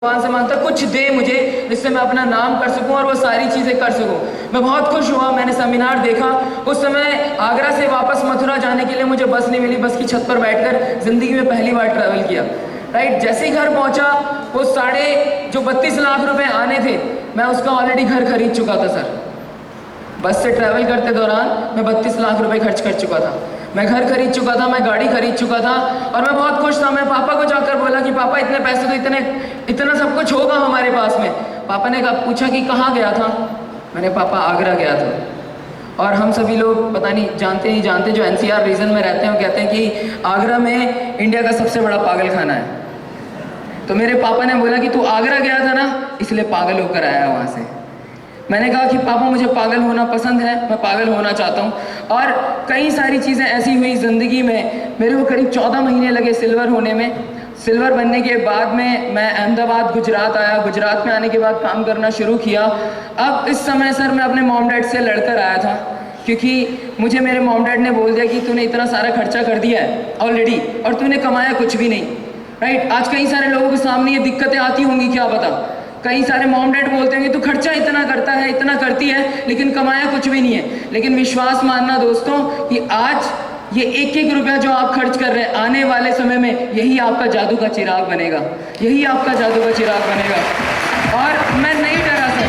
भगवान से मांगता कुछ दे मुझे जिससे मैं अपना नाम कर सकूं और वो सारी चीज़ें कर सकूं। मैं बहुत खुश हुआ, मैंने सेमिनार देखा। उस समय आगरा से वापस मथुरा जाने के लिए मुझे बस नहीं मिली। बस की छत पर बैठकर ज़िंदगी में पहली बार ट्रैवल किया। राइट, जैसे ही घर पहुंचा वो 32 लाख रुपए आने थे, मैं उसका ऑलरेडी घर खरीद चुका था सर। बस से ट्रैवल करते दौरान मैं 32 लाख रुपए खर्च कर चुका था। मैं घर खरीद चुका था, मैं गाड़ी खरीद चुका था और मैं बहुत खुश था। मैं पापा को जाकर बोला कि पापा इतने पैसे तो इतना सब कुछ होगा हमारे पास में। पापा ने पूछा कि कहाँ गया था। मैंने पापा आगरा गया था। और हम सभी लोग पता नहीं जानते नहीं जानते, जो NCR रीजन में रहते हैं वो कहते हैं कि आगरा में इंडिया का सबसे बड़ा पागल खाना है। तो मेरे पापा ने बोला कि तू आगरा गया था ना, इसलिए पागल होकर आया वहाँ से। मैंने कहा कि पापा मुझे पागल होना पसंद है, मैं पागल होना चाहता हूँ। और कई सारी चीज़ें ऐसी हुई ज़िंदगी में। मेरे को करीब 14 महीने लगे सिल्वर होने में। सिल्वर बनने के बाद में मैं अहमदाबाद गुजरात आया। गुजरात में आने के बाद काम करना शुरू किया। अब इस समय सर मैं अपने मॉम डैड से लड़कर आया था, क्योंकि मुझे मेरे मॉम डैड ने बोल दिया कि तूने इतना सारा खर्चा कर दिया है ऑलरेडी और तूने कमाया कुछ भी नहीं। राइट, आज कई सारे लोगों के सामने ये दिक्कतें आती होंगी, क्या पता। कई सारे मॉम डैड बोलते हैं कि तू खर्चा इतना करता है, इतना करती है, लेकिन कमाया कुछ भी नहीं है। लेकिन विश्वास मानना दोस्तों कि आज ये एक एक रुपया जो आप खर्च कर रहे हैं, आने वाले समय में यही आपका जादू का चिराग बनेगा, यही आपका जादू का चिराग बनेगा। और मैं नहीं डरा सर,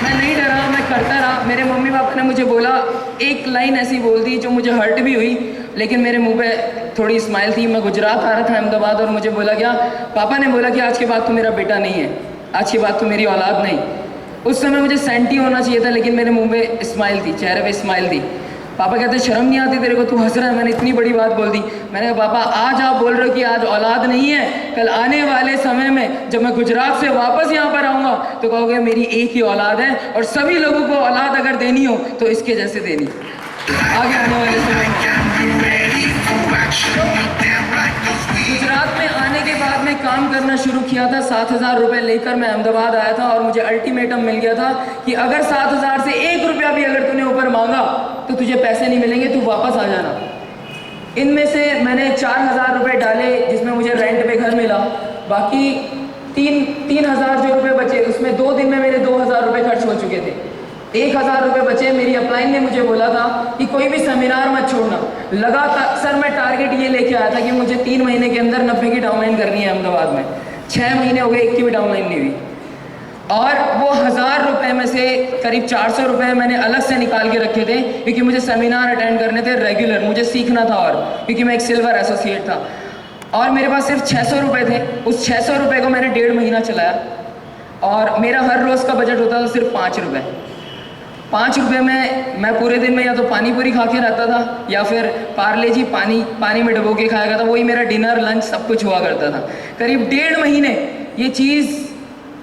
मैं नहीं डरा, मैं करता रहा। मेरे मम्मी पापा ने मुझे बोला, एक लाइन ऐसी बोल दी जो मुझे हर्ट भी हुई, लेकिन मेरे मुंह पे थोड़ी स्माइल थी। मैं गुजरात आ रहा था अहमदाबाद और मुझे बोला गया, पापा ने बोला कि आज के बाद तू मेरा बेटा नहीं है, आज की बात तो मेरी औलाद नहीं। उस समय मुझे सेंटी होना चाहिए था, लेकिन मेरे मुंह पे स्माइल थी, चेहरे पे स्माइल थी। पापा कहते शर्म नहीं आती तेरे को, तू हंस रहा है, मैंने इतनी बड़ी बात बोल दी। मैंने कहा पापा आज आप बोल रहे हो कि आज औलाद नहीं है, कल आने वाले समय में जब मैं गुजरात से वापस यहाँ पर आऊँगा तो कहोगे मेरी एक ही औलाद है और सभी लोगों को औलाद अगर देनी हो तो इसके जैसे देनी आगे आने वाले समय में। गुजरात में आने के बाद में काम करना शुरू किया था। 7,000 रुपये लेकर मैं अहमदाबाद आया था और मुझे अल्टीमेटम मिल गया था कि अगर 7,000 से 1 रुपया भी अगर तूने ऊपर मांगा तो तुझे पैसे नहीं मिलेंगे, तू वापस आ जाना। इनमें से मैंने 4,000 रुपये डाले जिसमें मुझे रेंट पे घर मिला। बाकी 3,000 जो रुपये बचे, उसमें 2 दिन में मेरे 2,000 रुपये खर्च हो चुके थे। 1,000 रुपये बचे। मेरी अपलाइन ने मुझे बोला था कि कोई भी सेमिनार मत छोड़ना। लगातार सर मैं टारगेट ये लेके आया था कि मुझे 3 महीने के अंदर 90 की डाउनलाइन करनी है अहमदाबाद में। 6 महीने हो गए, 1 की भी डाउनलाइन नहीं हुई। और वो 1,000 रुपये में से करीब 400 रुपये मैंने अलग से निकाल के रखे थे, क्योंकि मुझे सेमिनार अटेंड करने थे रेगुलर, मुझे सीखना था। और क्योंकि मैं एक सिल्वर एसोसिएट था और मेरे पास सिर्फ 600 रुपये थे। उस 600 रुपये को मैंने 1.5 महीना चलाया और मेरा हर रोज़ का बजट होता था सिर्फ 5 रुपये। 5 रुपये में मैं पूरे दिन में या तो पानी पूरी खा के रहता था या फिर पार्ले जी पानी में डुबो के खाया करता था। वही मेरा डिनर लंच सब कुछ हुआ करता था। करीब 1.5 महीने ये चीज़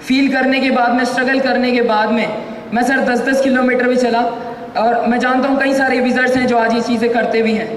फील करने के बाद में, स्ट्रगल करने के बाद में मैं सर 10-10 किलोमीटर भी चला। और मैं जानता हूँ कई सारे विजर्स हैं जो आज ये चीज़ें करते भी हैं।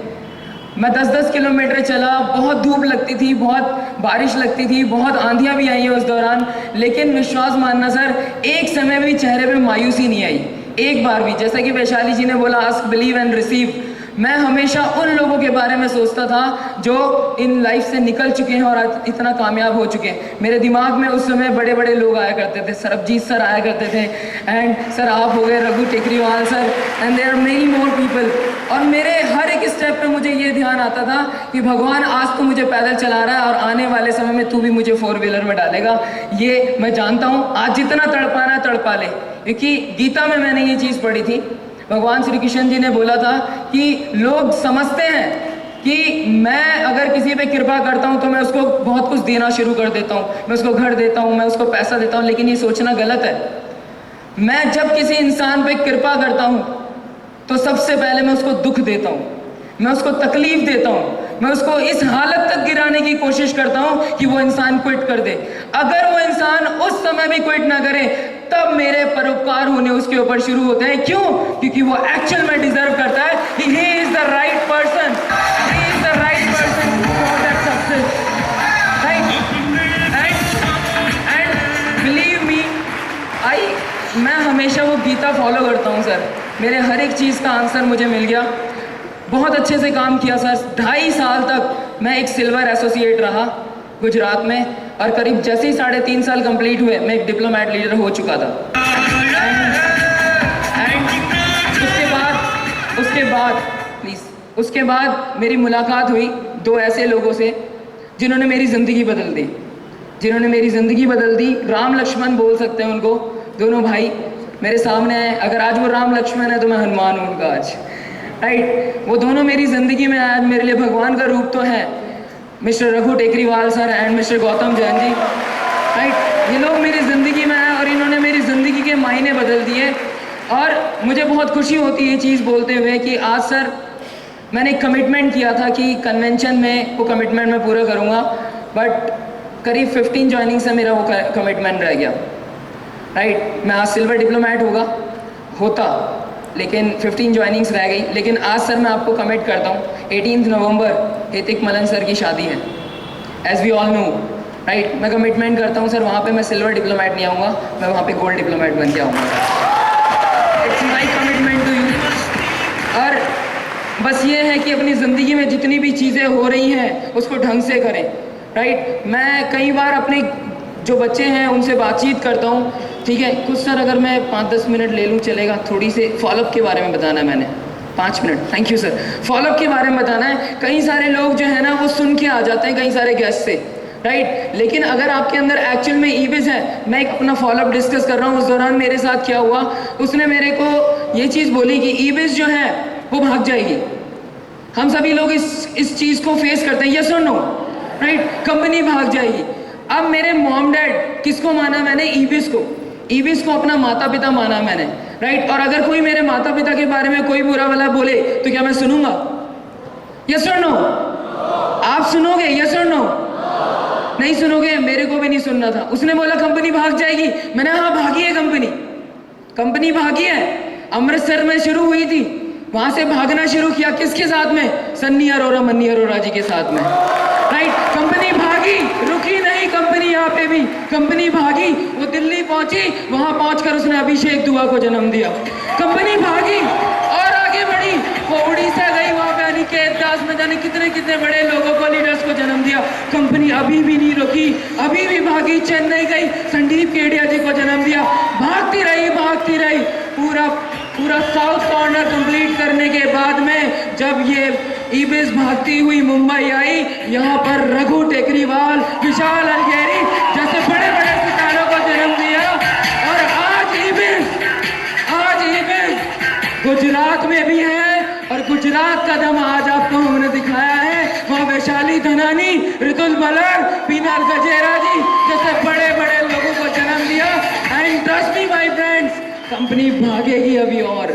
मैं 10-10 किलोमीटर चला। बहुत धूप लगती थी, बहुत बारिश लगती थी, बहुत आंधियाँ भी आई हैं उस दौरान, लेकिन विश्वास मानना सर एक समय भी चेहरे पे मायूसी नहीं आई, एक बार भी। जैसा कि वैशाली जी ने बोला, आस्क बिलीव एंड रिसीव। मैं हमेशा उन लोगों के बारे में सोचता था जो इन लाइफ से निकल चुके हैं और आज इतना कामयाब हो चुके हैं। मेरे दिमाग में उस समय बड़े बड़े लोग आया करते थे। सरबजीत सर आया करते थे, एंड सर आप हो गए, Raghu Tekriwal sir, and there are many more people. और मेरे हर एक स्टेप पे मुझे ये ध्यान आता था कि भगवान आज तो मुझे पैदल चला रहा है और आने वाले समय में तू भी मुझे 4 व्हीलर में डालेगा। ये मैं जानता हूँ, आज जितना तड़पाना है तड़पा ले। क्योंकि गीता में मैंने ये चीज़ पढ़ी थी, भगवान श्री कृष्ण जी ने बोला था कि लोग समझते हैं कि मैं अगर किसी पे कृपा करता हूँ तो मैं उसको बहुत कुछ देना शुरू कर देता हूँ, मैं उसको घर देता हूँ, मैं उसको पैसा देता हूँ, लेकिन ये सोचना गलत है। मैं जब किसी इंसान पे कृपा करता हूँ तो सबसे पहले मैं उसको दुख देता हूँ, मैं उसको तकलीफ देता हूँ, मैं उसको इस हालत तक गिराने की कोशिश करता हूँ कि वो इंसान क्विट कर दे। अगर वो इंसान उस समय भी क्विट ना करे तब मेरे परोपकार होने उसके ऊपर शुरू होते हैं। क्यों? क्योंकि वो एक्चुअल में डिजर्व करता है। He is the right person, he is the right person for that success, right? And believe me, मैं हमेशा वो गीता फॉलो करता हूँ सर। मेरे हर एक चीज़ का आंसर मुझे मिल गया। बहुत अच्छे से काम किया सर। 2.5 साल तक मैं एक सिल्वर एसोसिएट रहा गुजरात में। और करीब जैसे ही 3.5 साल कंप्लीट हुए मैं एक डिप्लोमेट लीडर हो चुका था। उसके बाद मेरी मुलाकात हुई 2 ऐसे लोगों से जिन्होंने मेरी ज़िंदगी बदल दी। राम लक्ष्मण बोल सकते हैं उनको, दोनों भाई मेरे सामने आए। अगर आज वो राम लक्ष्मण है तो मैं हनुमान हूँ उनका आज, राइट। वो दोनों मेरी ज़िंदगी में आज मेरे लिए भगवान का रूप तो है, mister Raghu Tekriwal sir and mister Gautam Jain ji, right. ये लोग मेरी ज़िंदगी में आए और इन्होंने मेरी ज़िंदगी के मायने बदल दिए। और मुझे बहुत खुशी होती है ये चीज़ बोलते हुए कि आज सर मैंने एक कमिटमेंट किया था कि कन्वेंशन में वो कमिटमेंट मैं पूरा करूँगा, बट करीब 15 ज्वाइनिंग से मेरा वो कमिटमेंट रह गया, राइट। मैं आज सिल्वर डिप्लोमेट होता लेकिन 15 ज्वाइनिंग्स रह गई। लेकिन आज सर मैं आपको कमिट करता हूँ 18 नवंबर हितिक मलन सर की शादी है, as we all know, right. मैं कमिटमेंट करता हूँ सर वहाँ पे मैं सिल्वर डिप्लोमेट नहीं आऊँगा, मैं वहाँ पे गोल्ड डिप्लोमेट बन के आऊँगा। It's my commitment to you. और बस ये है कि अपनी ज़िंदगी में जितनी भी चीज़ें हो रही हैं उसको ढंग से करें, राइट। मैं कई बार अपने जो बच्चे हैं उनसे बातचीत करता हूँ, ठीक है। कुछ सर अगर मैं 5-10 मिनट ले लूँ चलेगा? थोड़ी से फॉलोअप के बारे में बताना है मैंने, 5 minute, thank you sir. Follow up के बारे में बताना है। कई सारे लोग जो है ना वो सुन के आ जाते हैं कई सारे गेस्ट से, राइट। लेकिन अगर आपके अंदर एक्चुअल में ईविज़ है, मैं एक अपना फॉलोअप डिस्कस कर रहा हूँ, उस दौरान मेरे साथ क्या हुआ, उसने मेरे को ये चीज़ बोली कि ईविज़ जो है वो भाग जाएगी। हम सभी लोग इस चीज़ को फेस करते हैं, यस और नो, राइट। कंपनी भाग जाएगी। अब मेरे मॉम डैड किसको माना मैंने? ईविज़ को अपना माता पिता माना मैंने, राइट। और अगर कोई मेरे माता पिता के बारे में कोई बुरा भला बोले तो क्या मैं सुनूंगा? यस और नो? आप सुनोगे? यस और नो? नहीं सुनोगे। मेरे को भी नहीं सुनना था। उसने बोला कंपनी भाग जाएगी, मैंने हाँ भागी है कंपनी भागी है। अमृतसर में शुरू हुई थी, वहां से भागना शुरू किया। किसके साथ में? सन्नी अरोरा मन्नी अरोरा जी के साथ में, राइट। कंपनी भागी, रुकी नहीं कंपनी, यहाँ पे भी कंपनी भागी। वो दिल्ली पहुंची, वहां पहुंचकर उसने अभिषेक दुआ को जन्म दिया। कंपनी भागी और आगे बढ़ी, वो उड़ीसा गई, वहां पे अनिकेत दास में जाने कितने कितने बड़े लोगों को, लीडर्स को जन्म दिया। कंपनी अभी भी नहीं रुकी, अभी भी भागी। चेन्नई गई, संदीप केडिया जी को जन्म दिया। भागती रही पूरा साउथ कॉर्नर कंप्लीट करने के बाद में जब ये ईविज़ भागती हुई मुंबई आई, यहाँ पर रघु टेकरीवाल, विशाल अलगेरी जैसे बड़े बड़े सितारों को जन्म दिया। और आज ईविज़ गुजरात में भी है, और गुजरात का दम आज आपको हमने दिखाया है। वहाँ वैशाली धनानी, ऋतुल मलर, पीनाल गजेरा जी जैसे बड़े बड़े लोगों को जन्म दिया। And trust me my friends, company भागेगी अभी और,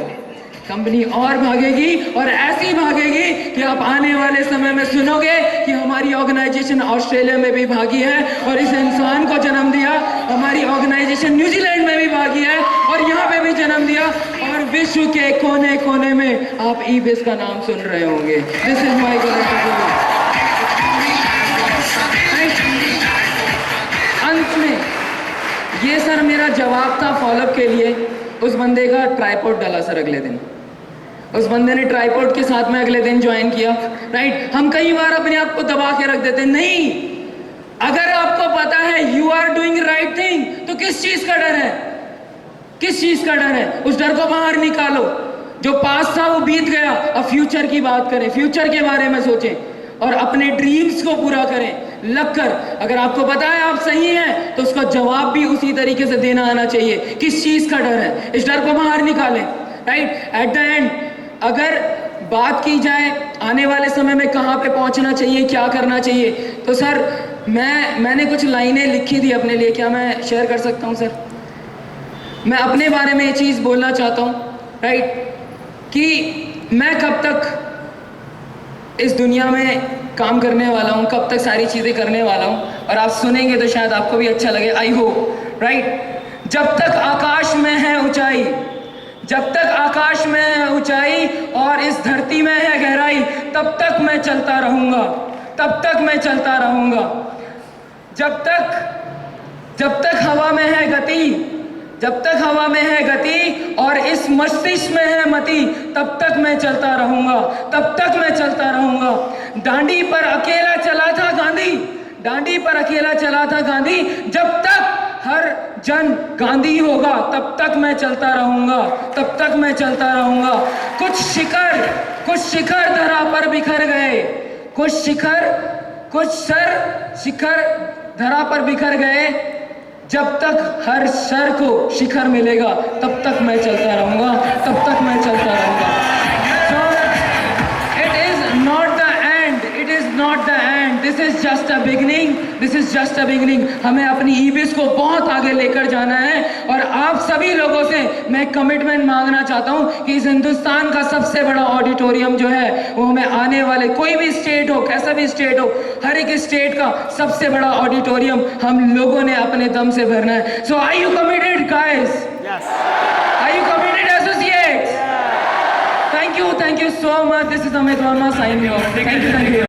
कंपनी और भागेगी, और ऐसी भागेगी कि आप आने वाले समय में सुनोगे कि हमारी ऑर्गेनाइजेशन ऑस्ट्रेलिया में भी भागी है और इस इंसान को जन्म दिया। हमारी ऑर्गेनाइजेशन न्यूजीलैंड में भी भागी है और यहाँ पे भी जन्म दिया। और विश्व के कोने कोने में आप ईविज़ का नाम सुन रहे होंगे। दिस इज माई अंत में ये सर मेरा जवाब था फॉलोअप के लिए। उस बंदे का ट्राइपॉड डाला सर अगले दिन, उस बंदे ने ट्राइपॉड के साथ में अगले दिन ज्वाइन किया, राइट। हम कई बार अपने आप को दबा के रख देते, नहीं। अगर आपको पता है you are doing right thing तो किस चीज का डर है? किस चीज का डर है? उस डर को बाहर निकालो। जो पास्ट था वो बीत गया, अब फ्यूचर की बात करें, फ्यूचर के बारे में सोचें और अपने ड्रीम्स को पूरा करें लगकर। अगर आपको पता है आप सही हैं तो उसका जवाब भी उसी तरीके से देना आना चाहिए। किस चीज का डर है? इस डर को बाहर निकालें, राइट। एट द एंड अगर बात की जाए आने वाले समय में कहाँ पे पहुँचना चाहिए, क्या करना चाहिए, तो सर मैंने कुछ लाइनें लिखी थी अपने लिए, क्या मैं शेयर कर सकता हूँ सर? मैं अपने बारे में ये चीज़ बोलना चाहता हूँ, राइट, कि मैं कब तक इस दुनिया में काम करने वाला हूँ, कब तक सारी चीज़ें करने वाला हूँ, और आप सुनेंगे तो शायद आपको भी अच्छा लगे, आई होप, राइट। जब तक आकाश में है ऊंचाई, जब तक आकाश में है ऊंचाई और इस धरती में है गहराई, तब तक मैं चलता रहूँगा, तब तक मैं चलता रहूँगा। जब तक हवा में है गति, जब तक हवा में है गति और इस मस्तिष्क में है मति, तब तक मैं चलता रहूँगा, तब तक मैं चलता रहूँगा। दांडी पर अकेला चला था गांधी, डांडी पर अकेला चला था गांधी, जब तक हर जन गांधी होगा तब तक मैं चलता रहूंगा, तब तक मैं चलता रहूंगा। कुछ शिखर धरा पर बिखर गए, कुछ शिखर धरा पर बिखर गए, जब तक हर सर को शिखर मिलेगा तब तक मैं चलता रहूंगा, तब तक मैं चलता रहूंगा। So it is not the end, it is not the end, this is just a beginning, this is just a beginning। हमें अपनी ईबीएस को बहुत आगे लेकर जाना है और आप सभी लोगों से मैं कमिटमेंट मांगना चाहता हूं कि इस हिंदुस्तान का सबसे बड़ा ऑडिटोरियम जो है वो हमें आने वाले, कोई भी स्टेट हो, कैसा भी स्टेट हो, हर एक स्टेट का सबसे बड़ा ऑडिटोरियम हम लोगों ने अपने दम से भरना है। So are you committed guys? Yes. Are you committed associates? Thank you so much. This is Amit Verma signing off. Thank you.